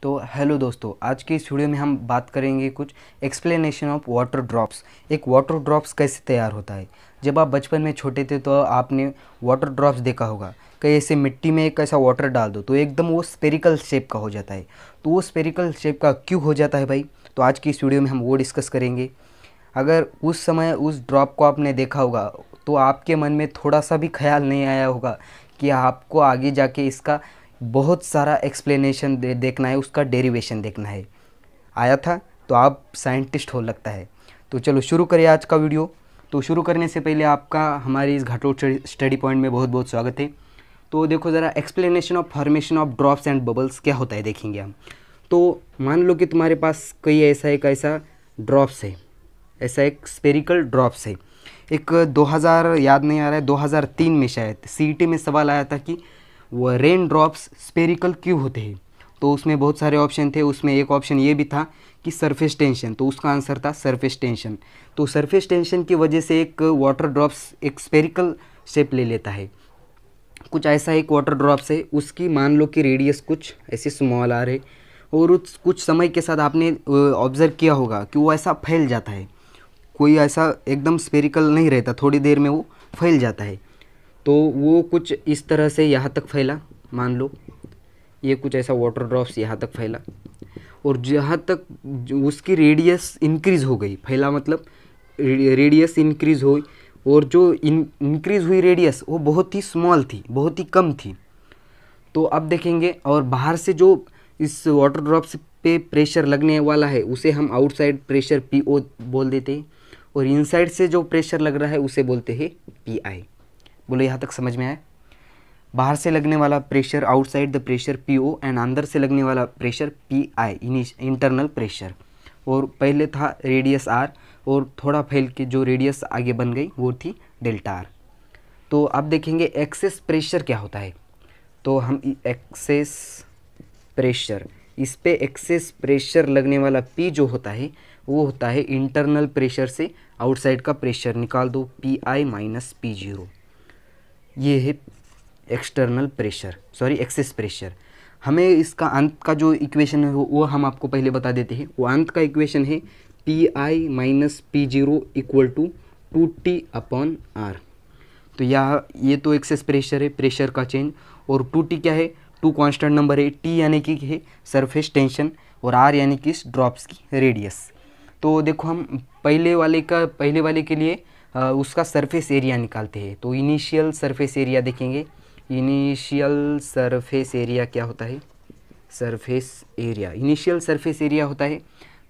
तो हेलो दोस्तों, आज की इस वीडियो में हम बात करेंगे कुछ एक्सप्लेनेशन ऑफ वाटर ड्रॉप्स। एक वाटर ड्रॉप्स कैसे तैयार होता है। जब आप बचपन में छोटे थे तो आपने वाटर ड्रॉप्स देखा होगा। कहीं ऐसे मिट्टी में एक ऐसा वाटर डाल दो तो एकदम वो स्पेरिकल शेप का हो जाता है। तो वो स्पेरिकल शेप का क्यों हो जाता है भाई, तो आज की इस वीडियो में हम वो डिस्कस करेंगे। अगर उस समय उस ड्रॉप को आपने देखा होगा तो आपके मन में थोड़ा सा भी ख्याल नहीं आया होगा कि आपको आगे जाके इसका बहुत सारा एक्सप्लेनेशन देखना है, उसका डेरिवेशन देखना है। आया था तो आप साइंटिस्ट हो लगता है। तो चलो शुरू करिए आज का वीडियो। तो शुरू करने से पहले आपका हमारे इस घाटोट स्टडी पॉइंट में बहुत बहुत स्वागत है। तो देखो ज़रा, explanation of formation of drops and bubbles क्या होता है देखेंगे हम। तो मान लो कि तुम्हारे पास कोई ऐसा ड्रॉप्स है, ऐसा एक स्पेरिकल ड्रॉप्स है। एक 2000 याद नहीं आ रहा है, 2003 में शायद सीईटी में सवाल आया था कि वो रेन ड्रॉप्स स्पेरिकल क्यों होते हैं। तो उसमें बहुत सारे ऑप्शन थे, उसमें एक ऑप्शन ये भी था कि सरफेस टेंशन, तो उसका आंसर था सरफेस टेंशन। तो सरफेस टेंशन की वजह से एक वाटर ड्रॉप्स एक स्पेरिकल शेप ले लेता है। कुछ ऐसा एक वाटर ड्रॉप्स है, उसकी मान लो कि रेडियस कुछ ऐसे स्मॉल आ रहे, और उस कुछ समय के साथ आपने ऑब्जर्व किया होगा कि वो ऐसा फैल जाता है। कोई ऐसा एकदम स्पेरिकल नहीं रहता, थोड़ी देर में वो फैल जाता है। तो वो कुछ इस तरह से यहाँ तक फैला, मान लो ये कुछ ऐसा वाटर ड्रॉप्स यहाँ तक फैला, और जहाँ तक उसकी रेडियस इंक्रीज़ हो गई, फैला मतलब रेडियस इंक्रीज़ हुई, और जो इंक्रीज़ हुई रेडियस वो बहुत ही स्मॉल थी, बहुत ही कम थी। तो अब देखेंगे, और बाहर से जो इस वाटर ड्रॉप्स पे प्रेशर लगने वाला है उसे हम आउटसाइड प्रेशर PO बोल देते हैं, और इनसाइड से जो प्रेशर लग रहा है उसे बोलते हैं PI। बोलो यहाँ तक समझ में आया। बाहर से लगने वाला pressure outside the pressure PO and अंदर से लगने वाला प्रेशर PI इंटरनल प्रेशर। और पहले था रेडियस R, और थोड़ा फैल के जो रेडियस आगे बन गई वो थी डेल्टा R। तो अब देखेंगे एक्सेस प्रेशर क्या होता है। तो हम एक्सेस प्रेशर, इस पे एक्सेस प्रेशर लगने वाला P जो होता है वो होता है इंटरनल प्रेशर से आउटसाइड का प्रेशर निकाल दो, PI माइनस P0। ये है external pressure, sorry excess pressure. हमें इसका अंत का जो इक्वेशन है वो हम आपको पहले बता देते हैं। वो अंत का इक्वेशन है PI minus P0 equal to 2T/R। तो ये तो एक्सेस प्रेशर है, प्रेशर का चेंज, और 2T क्या है, 2 कांस्टेंट नंबर है, T यानी कि है सरफेस टेंशन, और R यानी कि इस ड्रॉप्स की रेडियस। तो देखो, हम पहले वाले के लिए उसका सरफेस एरिया निकालते हैं। तो इनिशियल सरफेस एरिया देखेंगे। इनिशियल सरफेस एरिया क्या होता है, surface area, initial surface area होता है।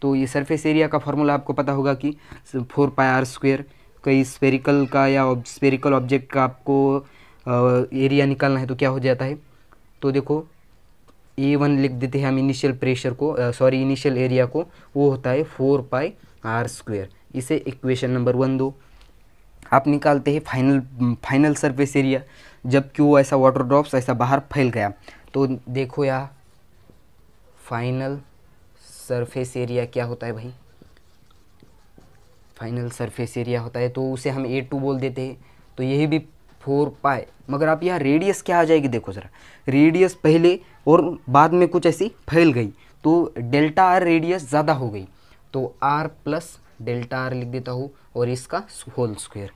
तो ये सरफेस एरिया का फॉर्मूला आपको पता होगा कि 4πr²। कई स्पेरिकल का या स्पेरिकल ऑब्जेक्ट का आपको एरिया निकालना है तो क्या हो जाता है। तो देखो, A1 लिख देते हैं हम इनिशियल प्रेशर को, सॉरी इनिशियल एरिया को, वो होता है 4πr²। इसे इक्वेशन नंबर 1 दो। आप निकालते हैं फाइनल सरफेस एरिया, जब क्यों ऐसा वाटर ड्रॉप्स ऐसा बाहर फैल गया। तो देखो यहाँ फाइनल सरफेस एरिया क्या होता है भाई, फाइनल सरफेस एरिया होता है, तो उसे हम A2 बोल देते हैं। तो यही भी 4π, मगर आप यहाँ रेडियस क्या आ जाएगी देखो ज़रा, रेडियस पहले और बाद में कुछ ऐसी फैल गई, तो डेल्टा R रेडियस ज़्यादा हो गई, तो R प्लस डेल्टा R लिख देता हूँ, और इसका होल स्क्वायर।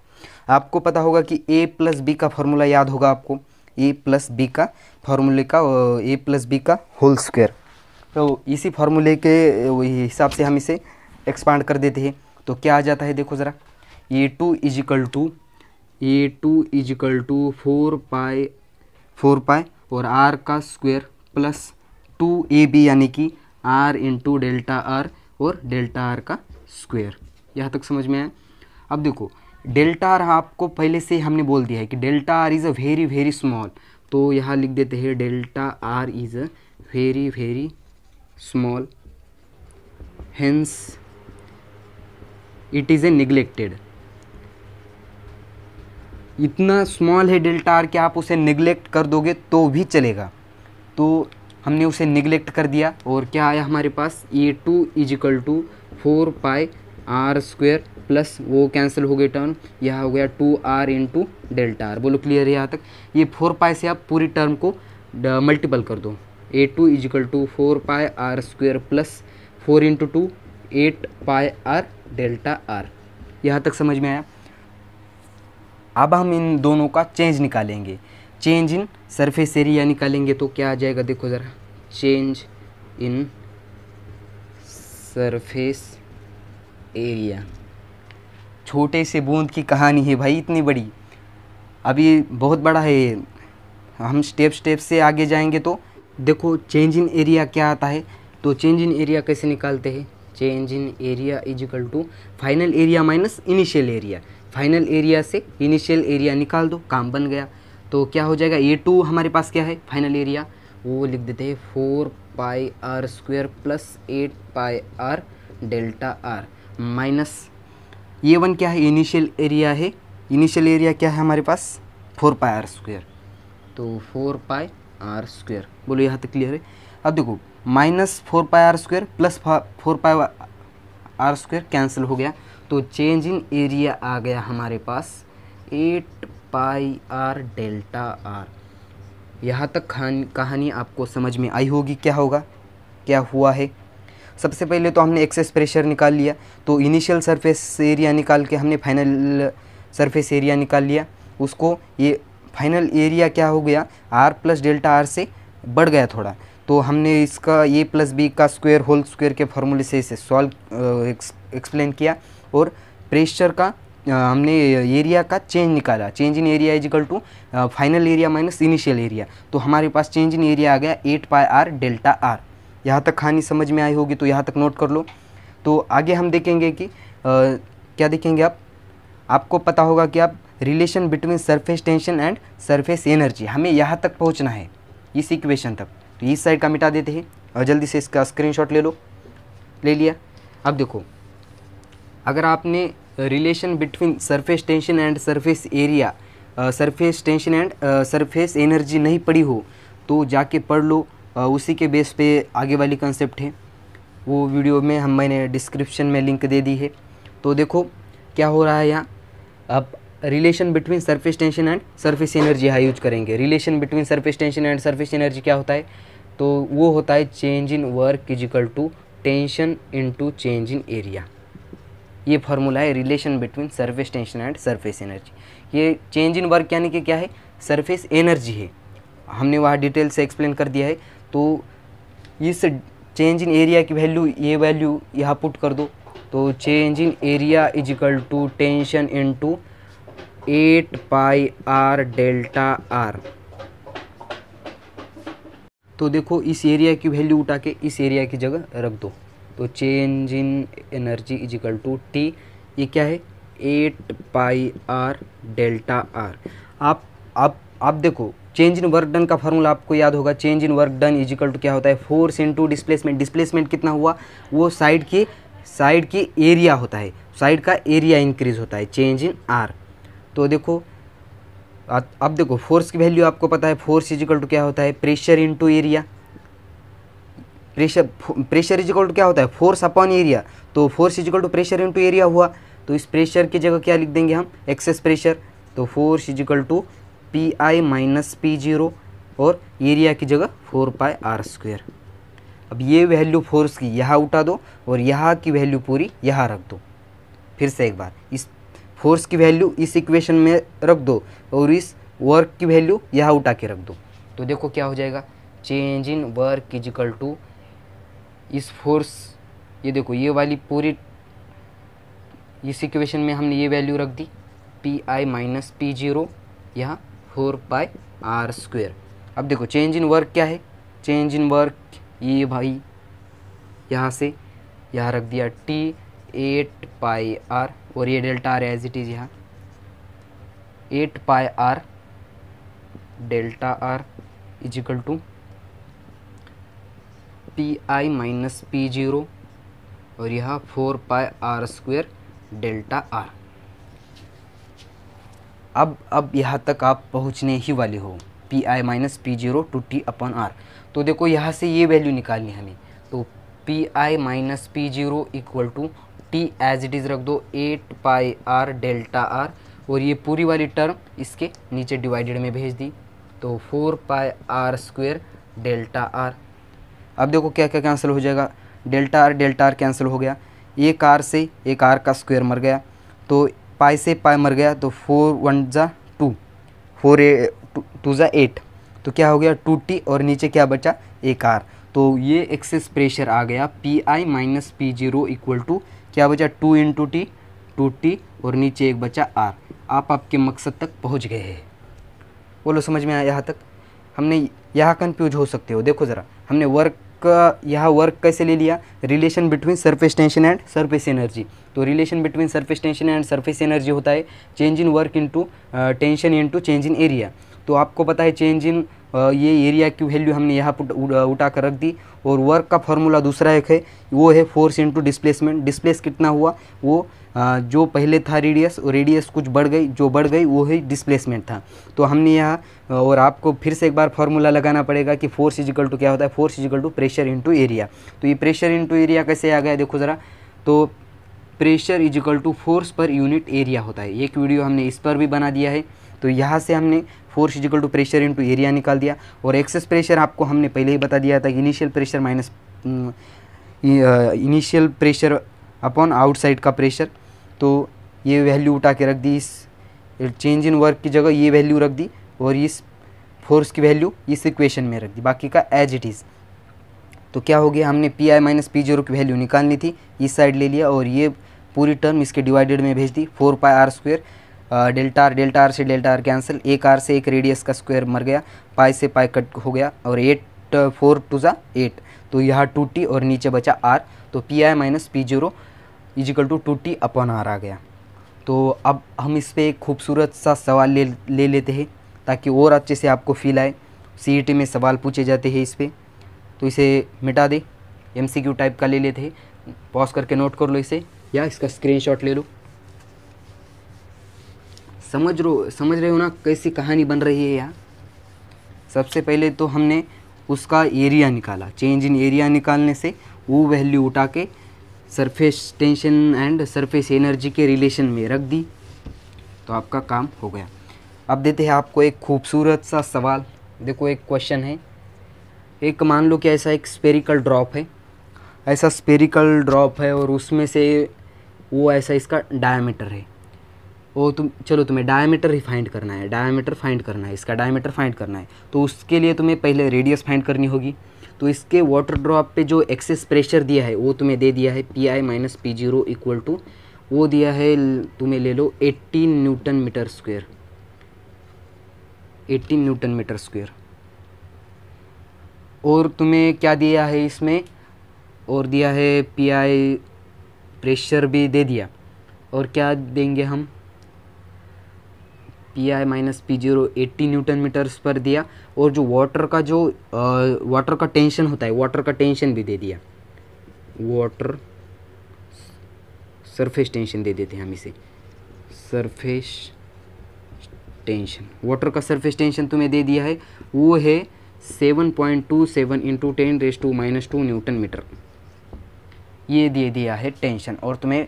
आपको पता होगा कि A प्लस बी का फॉर्मूला याद होगा आपको, A प्लस बी का फॉर्मूले का A प्लस बी का होल स्क्वायर। तो इसी फार्मूले के हिसाब से हम इसे एक्सपांड कर देते हैं। तो क्या आ जाता है देखो ज़रा, A2 इजिकल टू 4π और R का स्क्वायर प्लस 2AB यानी कि R इंटू डेल्टा R और डेल्टा R का स्क्वायर। यहाँ तक समझ में आया। अब देखो, डेल्टा R आपको पहले से हमने बोल दिया है कि delta R is a very very small. तो यहाँ लिख देते हैं delta R is a very very small, hence it is a neglected. इतना स्मॉल है डेल्टा R कि आप उसे निगलेक्ट कर दोगे तो भी चलेगा। तो हमने उसे निगलेक्ट कर दिया, और क्या आया हमारे पास, A2 is equal to 4πr² plus वो कैंसिल हो गए टर्म, यह हो गया 2R इंटू डेल्टा R। बोलो क्लियर है यहाँ तक। ये 4π से आप पूरी टर्म को मल्टीपल कर दो, A2 इजिकल टू 4πr² प्लस 4 × 2 8πr डेल्टा आर। यहाँ तक समझ में आया। अब हम इन दोनों का चेंज निकालेंगे, चेंज इन सरफेस एरिया निकालेंगे। तो क्या आ जाएगा, देखो ज़रा, चेंज इन सरफेस एरिया। छोटे से बूंद की कहानी है भाई, इतनी बड़ी, अभी बहुत बड़ा है ये। हम स्टेप से आगे जाएंगे। तो देखो चेंज इन एरिया क्या आता है। तो चेंज इन एरिया कैसे निकालते हैं, change in area is equal to final area minus initial area. Final area से इनिशियल एरिया निकाल दो, काम बन गया। तो क्या हो जाएगा, A2 हमारे पास क्या है फाइनल एरिया, वो लिख देते हैं 4πr² plus 8πr delta are minus A1 क्या है, इनिशियल एरिया है। इनिशियल एरिया क्या है हमारे पास 4πr², तो 4πr²। बोलो यहाँ तक क्लियर है। अब देखो minus 4πr² plus 4πr² cancel हो गया, तो चेंज इन एरिया आ गया हमारे पास 8πr डेल्टा आर। यहाँ तक कहानी आपको समझ में आई होगी। क्या होगा, क्या हुआ है। सबसे पहले तो हमने एक्सेस प्रेशर निकाल लिया, तो इनिशियल सरफेस एरिया निकाल के हमने फाइनल सरफेस एरिया निकाल लिया। उसको ये फाइनल एरिया क्या हो गया, आर प्लस डेल्टा आर से बढ़ गया थोड़ा, तो हमने इसका ए प्लस बी का स्क्वायर होल स्क्वायर के फॉर्मूले से इसे सॉल्व एक्सप्लेन किया। और प्रेशर का हमने एरिया का चेंज निकाला, change in area is equal to final area minus initial area. तो हमारे पास चेंज इन एरिया आ गया 8πr डेल्टा आर। यहाँ तक कहानी समझ में आई होगी, तो यहाँ तक नोट कर लो। तो आगे हम देखेंगे कि क्या देखेंगे आपको पता होगा कि आप relation between surface tension and surface energy, हमें यहाँ तक पहुँचना है, इस इक्वेशन तक। तो इस साइड का मिटा देते हैं और जल्दी से इसका स्क्रीनशॉट ले लो। ले लिया। अब देखो, अगर आपने relation between surface tension and surface area, surface tension and surface energy नहीं पढ़ी हो तो जाके पढ़ लो। उसी के बेस पे आगे वाली कंसेप्ट है, वो वीडियो में मैंने डिस्क्रिप्शन में लिंक दे दी है। तो देखो क्या हो रहा है यहाँ। अब relation between surface tension and surface energy यहाँ यूज करेंगे। Relation between surface tension and surface energy क्या होता है, तो वो होता है change in work equal to tension into change in area. ये फार्मूला है relation between surface tension and surface energy. ये चेंज इन वर्क यानी कि क्या है, सरफेस एनर्जी है, हमने वहाँ डिटेल से एक्सप्लेन कर दिया है। तो इस चेंज इन एरिया की वैल्यू, ये वैल्यू यहाँ पुट कर दो। तो change in area is equal to tension into 8πr delta r. तो देखो इस एरिया की वैल्यू उठा के इस एरिया की जगह रख दो। तो change in energy equal to T, ये क्या है 8πr डेल्टा आर। आप देखो चेंज इन वर्क डन का फार्मूला आपको याद होगा। Change in work done equal to क्या होता है, फोर्स इनटू डिस्प्लेसमेंट। डिस्प्लेसमेंट कितना हुआ, वो साइड की एरिया होता है, साइड का एरिया इंक्रीज होता है, चेंज इन आर। तो देखो अब देखो फोर्स की वैल्यू आपको पता है, फोर्स इजिकल टू क्या होता है, pressure into area. Pressure equal to क्या होता है, फोर्स अपॉन एरिया। तो force equal to pressure into area हुआ, तो इस प्रेशर की जगह क्या लिख देंगे हम, एक्सेस प्रेशर। तो force equal to PI minus P0 और एरिया की जगह 4πr²। अब ये वैल्यू फोर्स की यहाँ उठा दो और यहाँ की वैल्यू पूरी यहाँ रख दो। फिर से एक बार, इस फोर्स की वैल्यू इस इक्वेशन में रख दो और इस वर्क की वैल्यू यहाँ उठा के रख दो। तो देखो क्या हो जाएगा, change in work equal to इस फोर्स, ये देखो ये वाली पूरी इस इक्वेशन में हमने ये वैल्यू रख दी PI माइनस P0 यहाँ 4πr²। अब देखो चेंज इन वर्क क्या है, चेंज इन वर्क ये भाई यहाँ से यहाँ रख दिया T 8πr और ये delta r as it is यहाँ 8πr delta r equal to PI minus P0 और यहाँ 4πr² डेल्टा आर। अब यहाँ तक आप पहुँचने ही वाले हो, PI minus P0 two T upon r. तो देखो यहाँ से ये वैल्यू निकालनी हमें। तो PI minus P0 equal to T as it is रख दो 8πr डेल्टा आर और ये पूरी वाली टर्म इसके नीचे डिवाइडेड में भेज दी। तो 4πr² डेल्टा आर। अब देखो क्या क्या कैंसिल हो जाएगा, डेल्टा आर कैंसिल हो गया, एक आर से एक आर का स्क्वायर मर गया, तो पाई से पाई मर गया, तो 4 1 जा 2, 4 2 जा 8, तो क्या हो गया 2t और नीचे क्या बचा एक आर। तो ये एक्सेस प्रेशर आ गया P I minus P zero equal to क्या बचा 2 इंटू टी, 2t और नीचे एक बचा आर। आप आपके मकसद तक पहुंच गए हैं। बोलो समझ में आया यहाँ तक? हमने यहाँ कन्फ्यूज हो सकते हो, देखो ज़रा हमने वर्क का यहाँ वर्क कैसे ले लिया, relation between surface tension and surface energy. तो relation between surface tension and surface energy होता है change in work into tension into change in area. तो आपको पता है चेंज इन ये एरिया की वैल्यू हमने यहाँ उठा कर रख दी, और वर्क का फॉर्मूला दूसरा एक है, वो है फोर्स इनटू डिस्प्लेसमेंट। डिस्प्लेस कितना हुआ, वो जो पहले था रेडियस, और रेडियस कुछ बढ़ गई, जो बढ़ गई वो है डिस्प्लेसमेंट था। तो हमने यहाँ और आपको फिर से एक बार फार्मूला लगाना पड़ेगा कि फोर्स इजिकल टू क्या होता है, force equal to pressure into area. तो ये प्रेशर इनटू एरिया कैसे आ गया देखो ज़रा, तो pressure equal to force per unit area होता है। एक वीडियो हमने इस पर भी बना दिया है। तो यहाँ से हमने force equal to pressure into area निकाल दिया, और एक्सेस प्रेशर आपको हमने पहले ही बता दिया था, initial pressure minus initial pressure upon outside का प्रेशर। तो ये वैल्यू उठा के रख दी, इस चेंज इन वर्क की जगह ये वैल्यू रख दी, और इस फोर्स की वैल्यू इस इक्वेशन में रख दी, बाकी का एज इट इज़। तो क्या हो गया, हमने P I minus P zero की वैल्यू निकालनी थी, इस साइड ले लिया, और ये पूरी टर्म इसके डिवाइडेड में भेज दी, 4 पाई आर स्क्वायर, डेल्टा आर से डेल्टा आर कैंसिल, एक आर से एक रेडियस का स्क्वायर मर गया, पाई से पाई कट हो गया, और 8 4 2 जा 8, तो यहाँ 2t और नीचे बचा r। तो P I minus P zero equal to 2t upon r आ गया। तो अब हम इस पर एक खूबसूरत सा सवाल ले लेते हैं, ताकि और अच्छे से आपको फील आए। CET में सवाल पूछे जाते हैं इस पर, तो इसे मिटा दे, MCQ टाइप का ले लेते हैं। पॉज करके नोट कर लो इसे, या इसका स्क्रीनशॉट ले लो। समझ रहे हो ना कैसी कहानी बन रही है यहाँ। सबसे पहले तो हमने उसका एरिया निकाला, चेंज इन एरिया निकालने से वो वैल्यू उठा के surface tension and surface energy के रिलेशन में रख दी, तो आपका काम हो गया। अब देते हैं आपको एक खूबसूरत सा सवाल। देखो एक क्वेश्चन है, एक मान लो कि ऐसा एक स्पेरिकल ड्रॉप है, ऐसा स्पेरिकल ड्रॉप है, और उसमें से वो ऐसा इसका डायमीटर है, वो तुम्हें डायमीटर ही फाइंड करना है, डायमीटर फाइंड करना है, इसका डायमीटर फाइंड करना है। तो उसके लिए तुम्हें पहले रेडियस फाइंड करनी होगी। तो इसके वाटर ड्रॉप पे जो एक्सेस प्रेशर दिया है वो तुम्हें दे दिया है P I minus P zero equal to, वो दिया है तुम्हें, ले लो 18 newton metre square, 18 newton metre square. और तुम्हें क्या दिया है इसमें, और दिया है पी आई प्रेशर भी दे दिया, और क्या देंगे हम, P I minus P zero 80 newton metres पर दिया, और जो वाटर का टेंशन होता है, वाटर का टेंशन भी दे दिया, वाटर सरफेस टेंशन दे देते हैं हम इसे, सरफेस टेंशन, वाटर का सरफेस टेंशन तुम्हें दे दिया है, वो है 7.27 इंटू 10⁻⁻² न्यूटन मीटर, ये दे दिया है टेंशन। और तुम्हें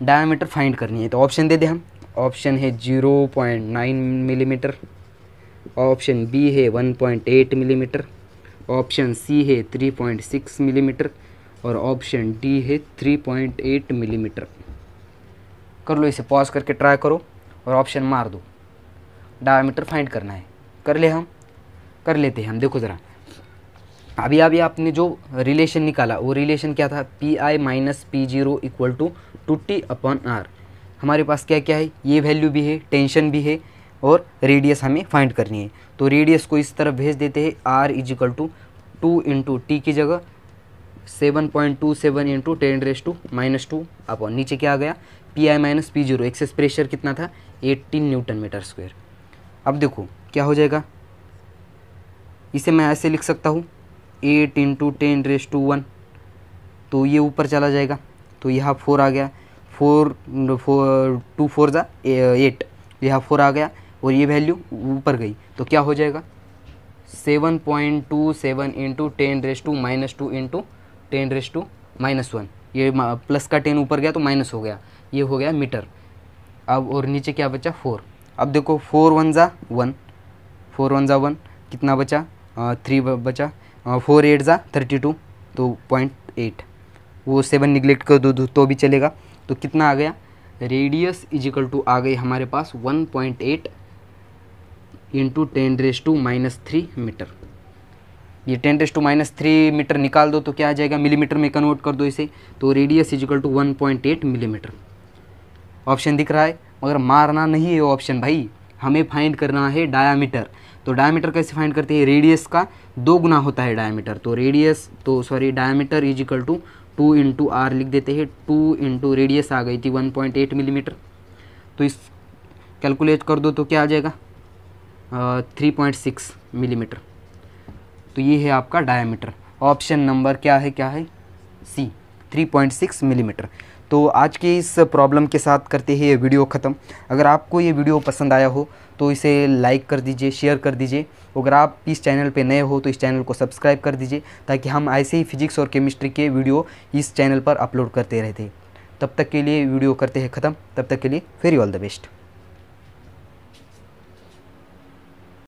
डायमीटर फाइंड करनी है, तो ऑप्शन दे दे हम। ऑप्शन है 0.9 मिलीमीटर, ऑप्शन बी है 1.8 मिलीमीटर, ऑप्शन सी है 3.6 मिलीमीटर, और ऑप्शन डी है 3.8 मिलीमीटर। कर लो इसे, पॉज करके ट्राई करो और ऑप्शन मार दो। डायमीटर फाइंड करना है, कर लेते हैं हम। देखो ज़रा, अभी आपने जो रिलेशन निकाला वो रिलेशन क्या था, P I minus P zero equal to 2t upon r. हमारे पास क्या क्या है, ये वैल्यू भी है, टेंशन भी है, और रेडियस हमें फाइंड करनी है। तो रेडियस को इस तरफ भेज देते हैं, r equal to 2 into T की जगह 7.27 इंटू 10⁻⁻² अपॉन नीचे क्या आ गया, P I minus P zero, excess pressure कितना था 18 न्यूटन मीटर स्क्वायर। अब देखो क्या हो जाएगा, इसे मैं ऐसे लिख सकता हूँ 8 इंटू 10⁻⁻1, तो ये ऊपर चला जाएगा, तो यहाँ 4 आ गया, 4 2 4 जा 8, यहाँ 4 आ गया, और ये वैल्यू ऊपर गई, तो क्या हो जाएगा 7.27 इंटू 10⁻⁻² इंटू 10⁻⁻1, ये प्लस का 10 ऊपर गया तो माइनस हो गया, ये हो गया मीटर। अब और नीचे क्या बचा 4। अब देखो 4 1 जा 1, 4 1 जा 1, कितना बचा 3 बचा, 4 8 ज़ा 32, तो 0.8, वो 7 निगलेक्ट कर दो तो भी चलेगा। तो कितना आ गया, रेडियस इज इक्वल टू आ गई हमारे पास 1.8 इंटू 10⁻³ मीटर। ये 10⁻³ मीटर निकाल दो तो क्या आ जाएगा, मिलीमीटर में कन्वर्ट कर दो इसे, तो radius is equal to 1.8 millimetre. Option दिख रहा है, मगर मारना नहीं है ऑप्शन भाई, हमें फाइंड करना है डायामीटर। तो डायामीटर कैसे फाइंड करते हैं, रेडियस का 2 गुना होता है डायामीटर, तो diameter is equal to 2 into r लिख देते हैं। 2 इंटू रेडियस आ गई थी 1.8 मिलीमीटर, तो इस कैलकुलेट कर दो तो क्या आ जाएगा 3.6 मिलीमीटर। तो ये है आपका डायामीटर। ऑप्शन नंबर क्या है सी, 3.6 मिलीमीटर। तो आज की इस प्रॉब्लम के साथ करते हैं ये वीडियो ख़त्म। अगर आपको ये वीडियो पसंद आया हो तो इसे लाइक कर दीजिए, शेयर कर दीजिए। अगर आप इस चैनल पे नए हो तो इस चैनल को सब्सक्राइब कर दीजिए, ताकि हम ऐसे ही फिजिक्स और केमिस्ट्री के वीडियो इस चैनल पर अपलोड करते रहते। तब तक के लिए वीडियो करते हैं ख़त्म, तब तक के लिए वेरी ऑल द बेस्ट।